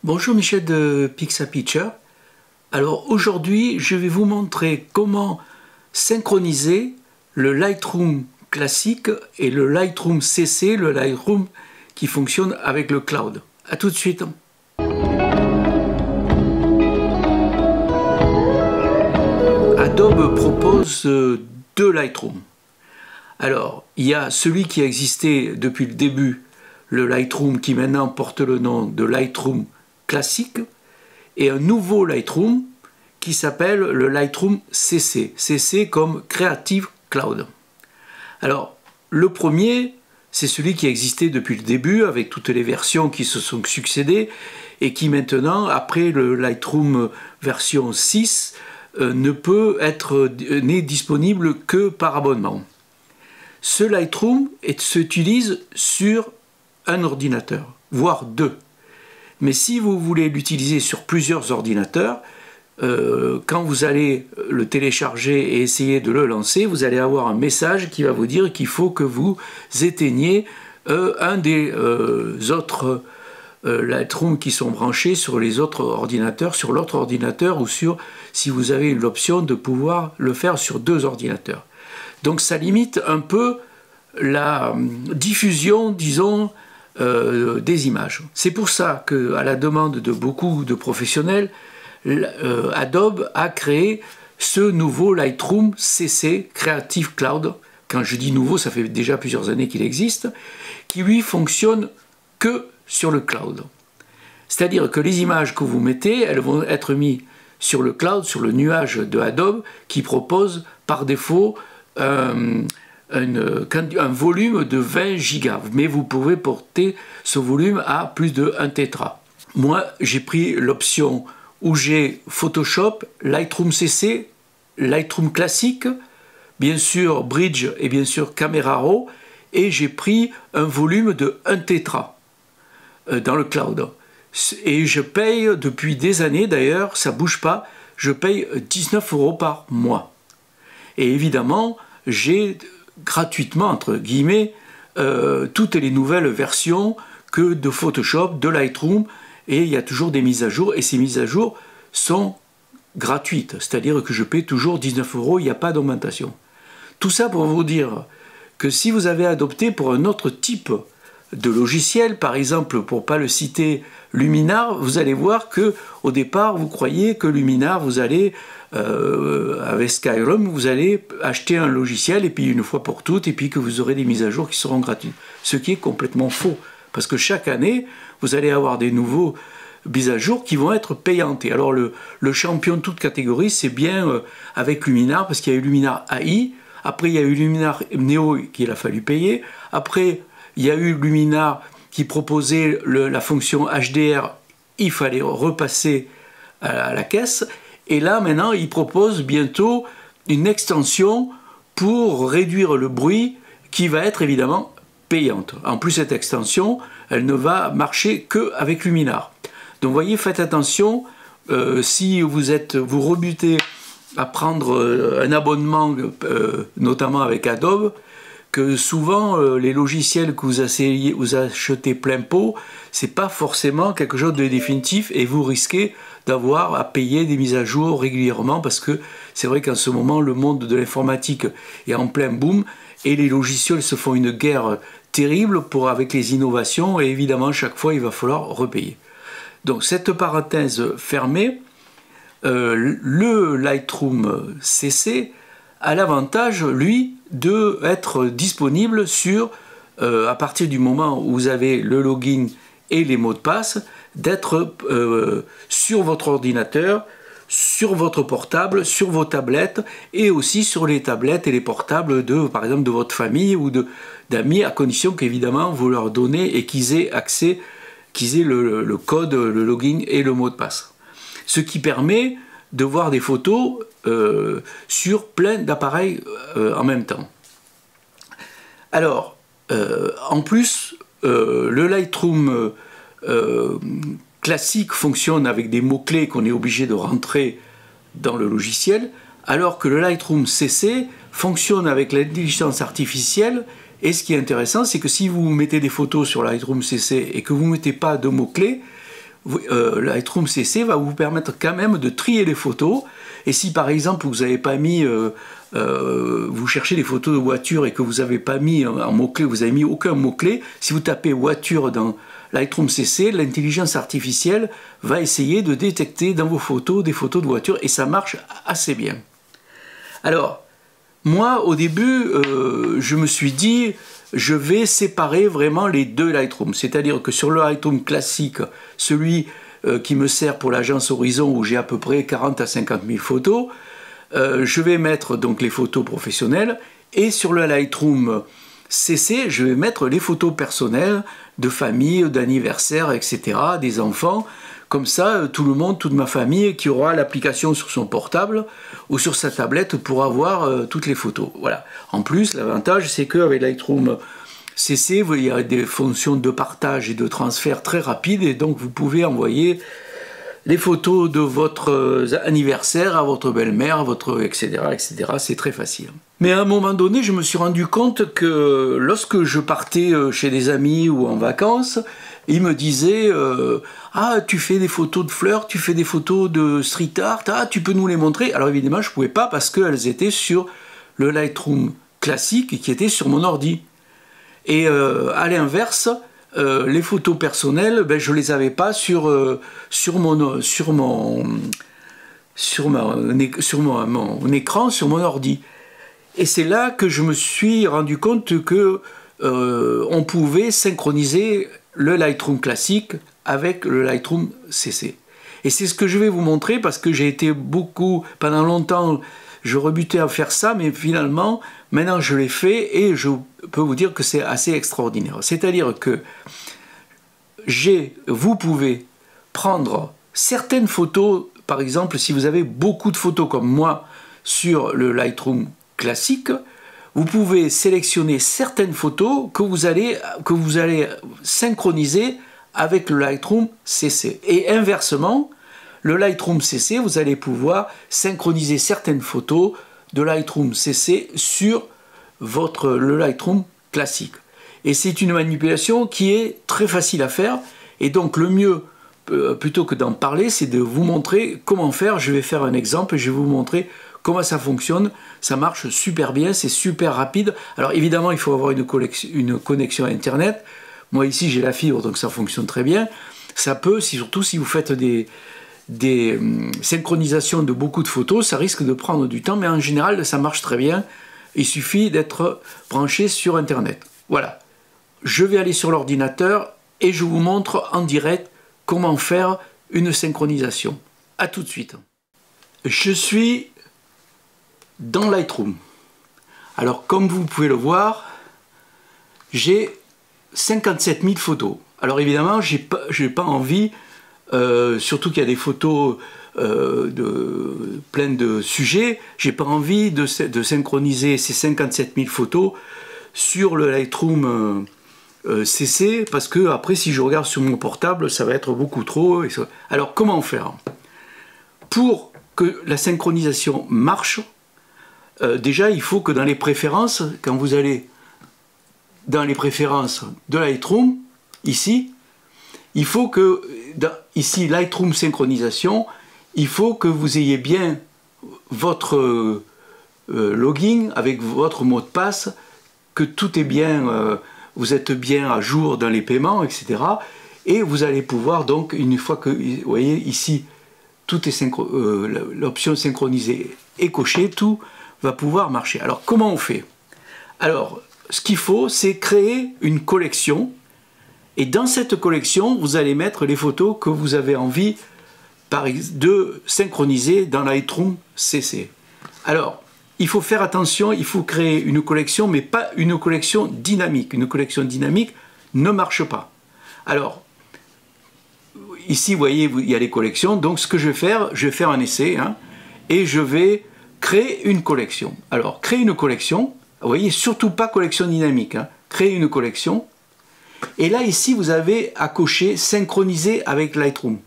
Bonjour Michel de Pixapicture. Alors aujourd'hui je vais vous montrer comment synchroniser le Lightroom classique et le Lightroom CC, le Lightroom qui fonctionne avec le cloud. A tout de suite. Adobe propose deux Lightroom. Alors il y a celui qui a existé depuis le début, le Lightroom qui maintenant porte le nom de Lightroom classique, et un nouveau Lightroom qui s'appelle le Lightroom CC. CC comme Creative Cloud. Alors, le premier, c'est celui qui a existé depuis le début, avec toutes les versions qui se sont succédées, et qui maintenant, après le Lightroom version 6, n'est disponible que par abonnement. Ce Lightroom s'utilise sur un ordinateur, voire deux. Mais si vous voulez l'utiliser sur plusieurs ordinateurs, quand vous allez le télécharger et essayer de le lancer, vous allez avoir un message qui va vous dire qu'il faut que vous éteigniez un des autres Lightroom qui sont branchés sur les autres ordinateurs, sur l'autre ordinateur, ou si vous avez l'option de pouvoir le faire sur deux ordinateurs. Donc ça limite un peu la diffusion, disons, des images. C'est pour ça qu'à la demande de beaucoup de professionnels, Adobe a créé ce nouveau Lightroom CC, Creative Cloud. Quand je dis nouveau, ça fait déjà plusieurs années qu'il existe, qui lui fonctionne que sur le cloud. C'est-à-dire que les images que vous mettez, elles vont être mises sur le cloud, sur le nuage de Adobe, qui propose par défaut un volume de 20 gigas, mais vous pouvez porter ce volume à plus de 1 tétra. Moi, j'ai pris l'option où j'ai Photoshop, Lightroom CC, Lightroom classique, bien sûr Bridge et bien sûr Camera Raw, et j'ai pris un volume de 1 tétra dans le cloud. Et je paye depuis des années, d'ailleurs, ça ne bouge pas, je paye 19 € par mois. Et évidemment, j'ai gratuitement, entre guillemets, toutes les nouvelles versions que de Photoshop, de Lightroom, et il y a toujours des mises à jour, et ces mises à jour sont gratuites, c'est-à-dire que je paie toujours 19 €, il n'y a pas d'augmentation. Tout ça pour vous dire que si vous avez adopté pour un autre type de logiciel, par exemple, pour ne pas le citer, Luminar, vous allez voir que au départ, vous croyez que Luminar, vous allez avec Skyrim, vous allez acheter un logiciel et puis une fois pour toutes, et puis que vous aurez des mises à jour qui seront gratuites. Ce qui est complètement faux, parce que chaque année, vous allez avoir des nouveaux mises à jour qui vont être payantes. Et alors le champion de toute catégorie, c'est bien avec Luminar, parce qu'il y a eu Luminar AI, après il y a eu Luminar Neo qu'il a fallu payer, après il y a eu Luminar qui proposait la fonction HDR, il fallait repasser à la caisse. Et là, maintenant, il propose bientôt une extension pour réduire le bruit qui va être évidemment payante. En plus, cette extension, elle ne va marcher qu'avec Luminar. Donc, vous voyez, faites attention, si vous rebutez à prendre un abonnement, notamment avec Adobe, que souvent les logiciels que vous achetez plein pot, c'est pas forcément quelque chose de définitif et vous risquez d'avoir à payer des mises à jour régulièrement parce que c'est vrai qu'en ce moment le monde de l'informatique est en plein boom et les logiciels se font une guerre terrible avec les innovations et évidemment chaque fois il va falloir repayer. Donc cette parenthèse fermée, le Lightroom CC a l'avantage, lui, d'être disponible à partir du moment où vous avez le login et les mots de passe, d'être sur votre ordinateur, sur votre portable, sur vos tablettes, et aussi sur les tablettes et les portables par exemple, de votre famille ou d'amis, à condition qu'évidemment vous leur donnez et qu'ils aient accès, qu'ils aient le code, le login et le mot de passe. Ce qui permet de voir des photos sur plein d'appareils en même temps. Alors, en plus, le Lightroom classique fonctionne avec des mots-clés qu'on est obligé de rentrer dans le logiciel, alors que le Lightroom CC fonctionne avec l'intelligence artificielle. Et ce qui est intéressant, c'est que si vous mettez des photos sur Lightroom CC et que vous ne mettez pas de mots-clés, Lightroom CC va vous permettre quand même de trier les photos. Et si par exemple vous n'avez pas mis, vous cherchez des photos de voiture et que vous n'avez pas mis un mot-clé, vous n'avez mis aucun mot-clé, si vous tapez voiture dans Lightroom CC, l'intelligence artificielle va essayer de détecter dans vos photos des photos de voiture et ça marche assez bien. Alors, moi au début, je me suis dit, je vais séparer vraiment les deux Lightroom. C'est-à-dire que sur le Lightroom classique, celui qui me sert pour l'agence Horizon où j'ai à peu près 40 à 50 000 photos, je vais mettre donc les photos professionnelles et sur le Lightroom CC, je vais mettre les photos personnelles de famille, d'anniversaire, etc., des enfants. Comme ça, tout le monde, toute ma famille qui aura l'application sur son portable ou sur sa tablette pourra voir toutes les photos. Voilà. En plus, l'avantage, c'est qu'avec Lightroom CC, il y a des fonctions de partage et de transfert très rapides et donc vous pouvez envoyer les photos de votre anniversaire à votre belle-mère, etc., etc. C'est très facile. Mais à un moment donné, je me suis rendu compte que lorsque je partais chez des amis ou en vacances, ils me disaient ah, tu fais des photos de fleurs, tu fais des photos de street art, ah, tu peux nous les montrer. Alors évidemment, je ne pouvais pas parce qu'elles étaient sur le Lightroom classique qui était sur mon ordi. Et à l'inverse, les photos personnelles, ben, je ne les avais pas sur mon écran, sur mon ordi. Et c'est là que je me suis rendu compte que on pouvait synchroniser le Lightroom classique avec le Lightroom CC. Et c'est ce que je vais vous montrer parce que j'ai été pendant longtemps, je rebutais à faire ça, mais finalement, maintenant je l'ai fait et je peux vous dire que c'est assez extraordinaire. C'est-à-dire que vous pouvez prendre certaines photos, par exemple, si vous avez beaucoup de photos comme moi sur le Lightroom classique, vous pouvez sélectionner certaines photos que vous allez synchroniser avec le Lightroom CC. Et inversement, le Lightroom CC, vous allez pouvoir synchroniser certaines photos de Lightroom CC sur le Lightroom classique. Et c'est une manipulation qui est très facile à faire. Et donc le mieux, plutôt que d'en parler, c'est de vous montrer comment faire. Je vais faire un exemple et je vais vous montrer comment ça fonctionne. Ça marche super bien, c'est super rapide. Alors évidemment, il faut avoir une connexion Internet. Moi ici, j'ai la fibre, donc ça fonctionne très bien. Ça peut, surtout si vous faites des synchronisations de beaucoup de photos, ça risque de prendre du temps, mais en général, ça marche très bien. Il suffit d'être branché sur Internet. Voilà. Je vais aller sur l'ordinateur et je vous montre en direct comment faire une synchronisation. A tout de suite. Je suis dans Lightroom. Alors, comme vous pouvez le voir, j'ai 57 000 photos. Alors évidemment, j'ai pas envie, surtout qu'il y a des photos pleines de sujets, j'ai pas envie de synchroniser ces 57 000 photos sur le Lightroom CC, parce que après, si je regarde sur mon portable, ça va être beaucoup trop. Alors comment faire? Pour que la synchronisation marche, déjà il faut que dans les préférences, quand vous allez dans les préférences de Lightroom, ici, il faut que, ici Lightroom synchronisation, il faut que vous ayez bien votre login avec votre mot de passe, que tout est bien, vous êtes bien à jour dans les paiements, etc. Et vous allez pouvoir donc, une fois que, vous voyez ici, tout est l'option synchronisée est cochée, tout va pouvoir marcher. Alors comment on fait? Alors, ce qu'il faut, c'est créer une collection. Et dans cette collection, vous allez mettre les photos que vous avez envie de synchroniser dans Lightroom CC. Alors, il faut faire attention, il faut créer une collection, mais pas une collection dynamique. Une collection dynamique ne marche pas. Alors, ici, vous voyez, il y a les collections. Donc, ce que je vais faire un essai, hein, et je vais créer une collection. Alors, créer une collection, vous voyez, surtout pas collection dynamique, hein, créer une collection. Et là, ici, vous avez à cocher synchroniser avec Lightroom.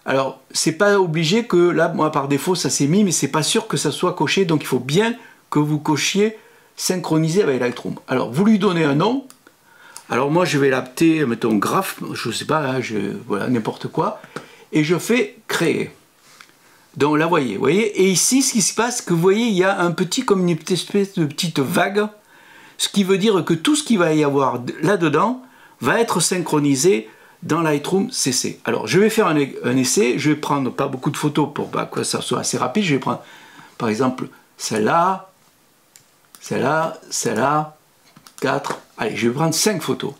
Alors, c'est pas obligé que, là, moi, par défaut, ça s'est mis, mais c'est pas sûr que ça soit coché, donc il faut bien que vous cochiez synchroniser avec Lightroom. Alors, vous lui donnez un nom. Alors moi je vais l'appeler, mettons graph, je sais pas, hein, voilà, n'importe quoi, et je fais créer. Donc là, vous voyez, et ici, ce qui se passe, que vous voyez, il y a un petit, comme une espèce de petite vague, ce qui veut dire que tout ce qu'il va y avoir là-dedans va être synchronisé dans Lightroom CC. Alors, je vais faire un essai, je vais prendre pas beaucoup de photos pour que ça soit assez rapide, je vais prendre, par exemple, celle-là, celle-là, celle-là, 4, allez, je vais prendre 5 photos.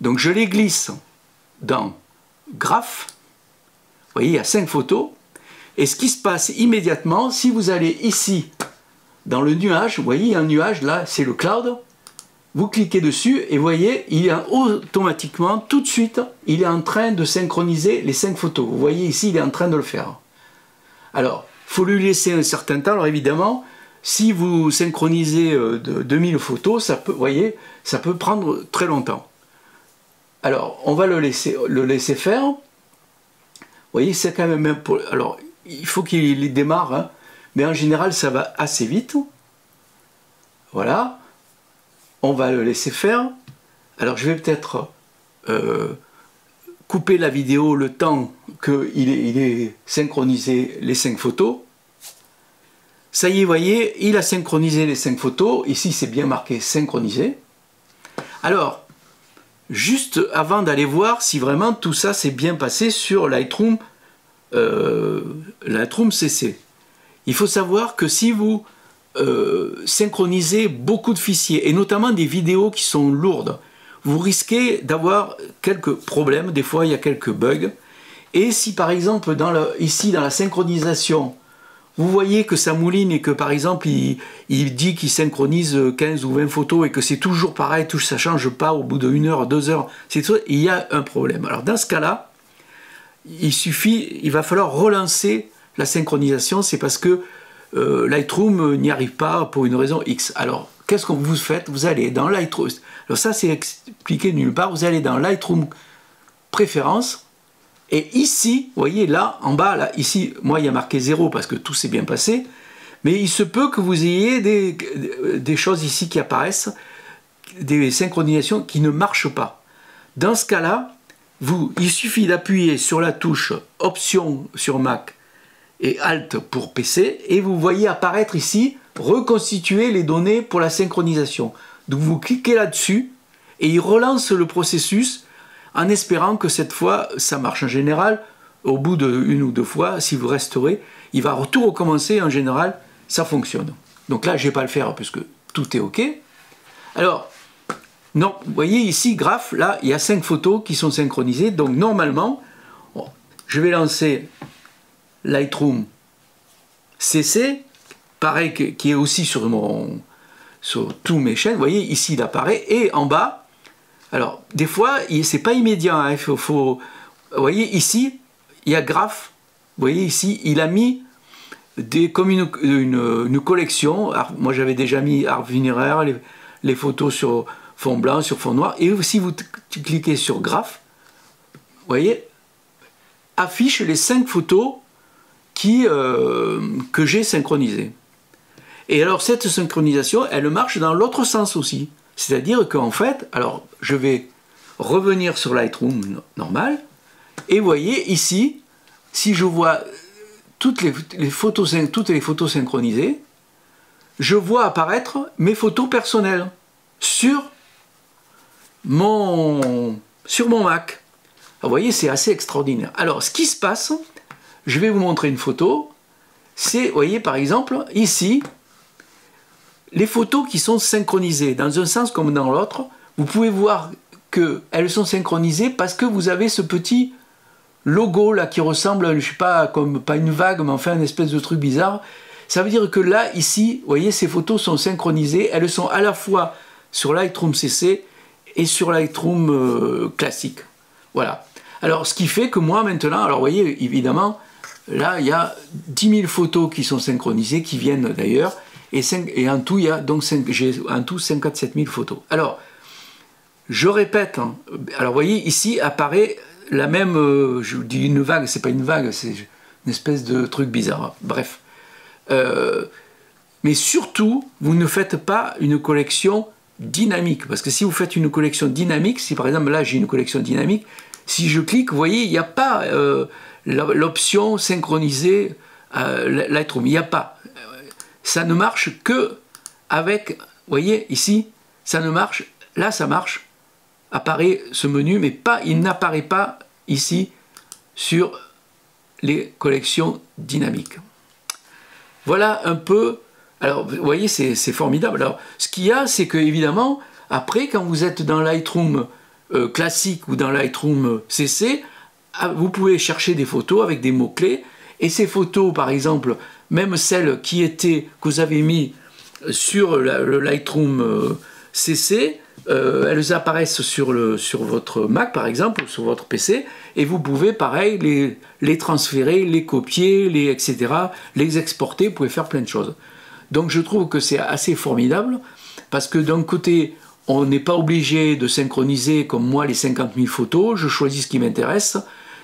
Donc, je les glisse dans Graph, vous voyez, il y a 5 photos. Et ce qui se passe immédiatement, si vous allez ici, dans le nuage, vous voyez, il y a un nuage, là, c'est le cloud, vous cliquez dessus, et vous voyez, il est automatiquement, tout de suite, il est en train de synchroniser les 5 photos. Vous voyez ici, il est en train de le faire. Alors, il faut lui laisser un certain temps. Alors évidemment, si vous synchronisez de 2000 photos, ça peut, vous voyez, ça peut prendre très longtemps. Alors, on va le laisser faire. Vous voyez, c'est quand même... Alors, il faut qu'il démarre, hein, mais en général, ça va assez vite. Voilà. On va le laisser faire. Alors, je vais peut-être couper la vidéo le temps qu'il ait synchronisé les 5 photos. Ça y est, vous voyez, il a synchronisé les 5 photos. Ici, c'est bien marqué synchronisé. Alors, juste avant d'aller voir si vraiment tout ça s'est bien passé sur Lightroom CC. Il faut savoir que si vous synchronisez beaucoup de fichiers, et notamment des vidéos qui sont lourdes, vous risquez d'avoir quelques problèmes, des fois il y a quelques bugs. Et si par exemple, ici dans la synchronisation, vous voyez que ça mouline et que par exemple il dit qu'il synchronise 15 ou 20 photos et que c'est toujours pareil, ça ne change pas au bout de 1 heure, 2 heures, il y a un problème. Alors dans ce cas-là, il va falloir relancer la synchronisation, c'est parce que Lightroom n'y arrive pas pour une raison X. Alors, qu'est-ce que vous faites? Vous allez dans Lightroom, alors ça c'est expliqué nulle part, vous allez dans Lightroom Préférences, et ici, vous voyez là, en bas, là, ici, moi il y a marqué 0 parce que tout s'est bien passé, mais il se peut que vous ayez des choses ici qui apparaissent, des synchronisations qui ne marchent pas. Dans ce cas-là, il suffit d'appuyer sur la touche Option sur Mac et Alt pour PC, et vous voyez apparaître ici reconstituer les données pour la synchronisation. Donc vous cliquez là-dessus et il relance le processus en espérant que cette fois ça marche. En général, au bout d'1 ou 2 fois, si vous resterez, il va tout recommencer. En général, ça fonctionne. Donc là, je ne vais pas le faire puisque tout est OK. Alors, non, vous voyez ici, Graph, là, il y a 5 photos qui sont synchronisées. Donc normalement, je vais lancer Lightroom CC, pareil, qui est aussi sur tous mes chaînes. Vous voyez, ici, il apparaît. Et en bas, alors, des fois, c'est pas immédiat. Hein, vous voyez, ici, il y a Graph. Vous voyez, ici, il a mis comme une collection. Alors, moi, j'avais déjà mis art funéraire, les photos sur fond blanc, sur fond noir. Et si vous cliquez sur Graph, vous voyez, affiche les 5 photos que j'ai synchronisées. Et alors cette synchronisation, elle marche dans l'autre sens aussi. C'est-à-dire qu'en fait, alors je vais revenir sur Lightroom normal, et vous voyez ici, si je vois toutes les photos synchronisées, je vois apparaître mes photos personnelles sur mon Mac. Alors, vous voyez, c'est assez extraordinaire. Alors, ce qui se passe, je vais vous montrer une photo. C'est, vous voyez, par exemple, ici, les photos qui sont synchronisées, dans un sens comme dans l'autre, vous pouvez voir qu'elles sont synchronisées parce que vous avez ce petit logo là qui ressemble, je sais pas, comme pas une vague, mais enfin une espèce de truc bizarre. Ça veut dire que là, ici, vous voyez, ces photos sont synchronisées. Elles sont à la fois sur Lightroom CC et sur Lightroom classique. Voilà. Alors, ce qui fait que moi, maintenant, alors vous voyez, évidemment, là, il y a 10 000 photos qui sont synchronisées, qui viennent d'ailleurs, et en tout, il y a donc j'ai en tout 57 000 photos. Alors, je répète, hein, alors vous voyez, ici apparaît la même, je vous dis une vague, c'est pas une vague, c'est une espèce de truc bizarre. Bref. Mais surtout, vous ne faites pas une collection dynamique. Parce que si vous faites une collection dynamique, si par exemple là j'ai une collection dynamique, si je clique, vous voyez, il n'y a pas l'option synchroniser Lightroom. Il n'y a pas. Ça ne marche que avec, vous voyez, ici, ça ne marche, là ça marche, apparaît ce menu, mais pas, il n'apparaît pas ici sur les collections dynamiques. Voilà un peu. Alors, vous voyez, c'est formidable. Alors, ce qu'il y a, c'est que, évidemment, après, quand vous êtes dans Lightroom classique ou dans Lightroom CC, vous pouvez chercher des photos avec des mots-clés. Et ces photos, par exemple, même celles que vous avez mis sur le Lightroom CC, elles apparaissent sur votre Mac, par exemple, ou sur votre PC, et vous pouvez, pareil, les transférer, les copier, etc., les exporter, vous pouvez faire plein de choses. Donc je trouve que c'est assez formidable, parce que d'un côté, on n'est pas obligé de synchroniser, comme moi, les 50 000 photos, je choisis ce qui m'intéresse,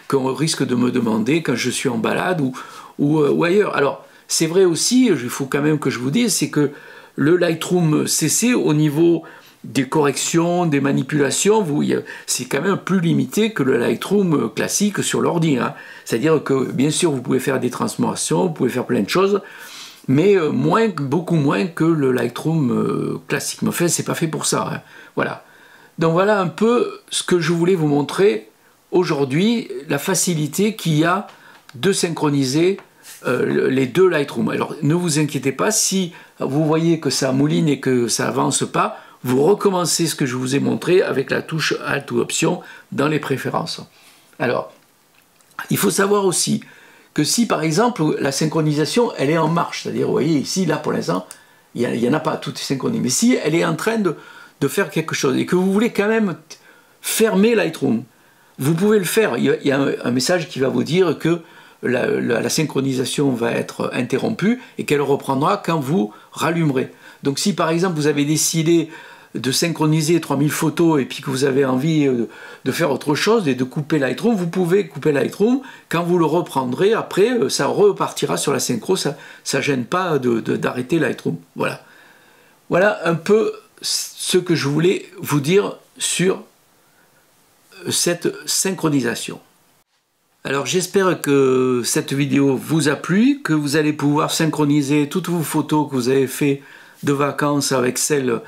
qu'on risque de me demander quand je suis en balade ou ailleurs. Alors, c'est vrai aussi, il faut quand même que je vous dise, c'est que le Lightroom CC, au niveau des corrections, des manipulations, c'est quand même plus limité que le Lightroom classique sur l'ordi. Hein. C'est-à-dire que, bien sûr, vous pouvez faire des transformations, vous pouvez faire plein de choses, mais beaucoup moins que le Lightroom classique. Mais enfin, c'est pas fait pour ça. Hein. Voilà. Donc voilà un peu ce que je voulais vous montrer aujourd'hui, la facilité qu'il y a de synchroniser les deux Lightroom. Alors ne vous inquiétez pas, si vous voyez que ça mouline et que ça avance pas, vous recommencez ce que je vous ai montré avec la touche Alt ou Option dans les préférences. Alors, il faut savoir aussi que si par exemple la synchronisation elle est en marche, c'est-à-dire vous voyez ici, là pour l'instant, il n'y en a pas, tout est synchronisé, mais si elle est en train de faire quelque chose et que vous voulez quand même fermer Lightroom, vous pouvez le faire. Il y a un message qui va vous dire que la synchronisation va être interrompue et qu'elle reprendra quand vous rallumerez. Donc si par exemple vous avez décidé de synchroniser 3000 photos et puis que vous avez envie de faire autre chose et de couper Lightroom, vous pouvez couper Lightroom. Quand vous le reprendrez, après, ça repartira sur la synchro, ça ne gêne pas d'arrêter Lightroom. Voilà. Voilà un peu ce que je voulais vous dire sur cette synchronisation. Alors j'espère que cette vidéo vous a plu, que vous allez pouvoir synchroniser toutes vos photos que vous avez fait de vacances avec celles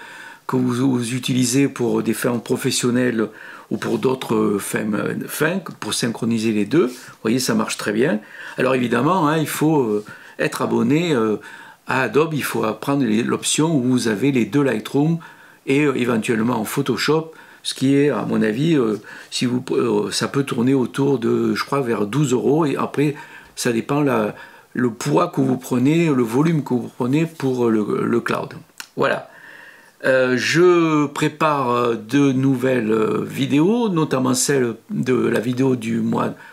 que vous utilisez pour des fins professionnelles ou pour d'autres fins, pour synchroniser les deux. Vous voyez, ça marche très bien. Alors évidemment, hein, il faut être abonné à Adobe, il faut prendre l'option où vous avez les deux Lightroom et éventuellement en Photoshop, ce qui est, à mon avis, ça peut tourner autour de, je crois, vers 12 €. Et après, ça dépend le poids que vous prenez, le volume que vous prenez pour le cloud. Voilà. Je prépare de nouvelles vidéos, notamment celle de la vidéo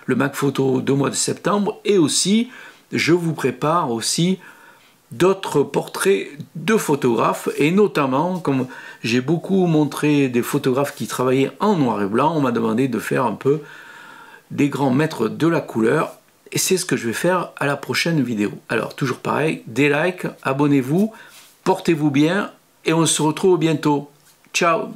le Mac Photo du mois de septembre. Et aussi, je vous prépare aussi d'autres portraits de photographes, et notamment, comme j'ai beaucoup montré des photographes qui travaillaient en noir et blanc, on m'a demandé de faire un peu des grands maîtres de la couleur, et c'est ce que je vais faire à la prochaine vidéo. Alors toujours pareil, des likes, abonnez-vous, portez-vous bien, et on se retrouve bientôt. Ciao!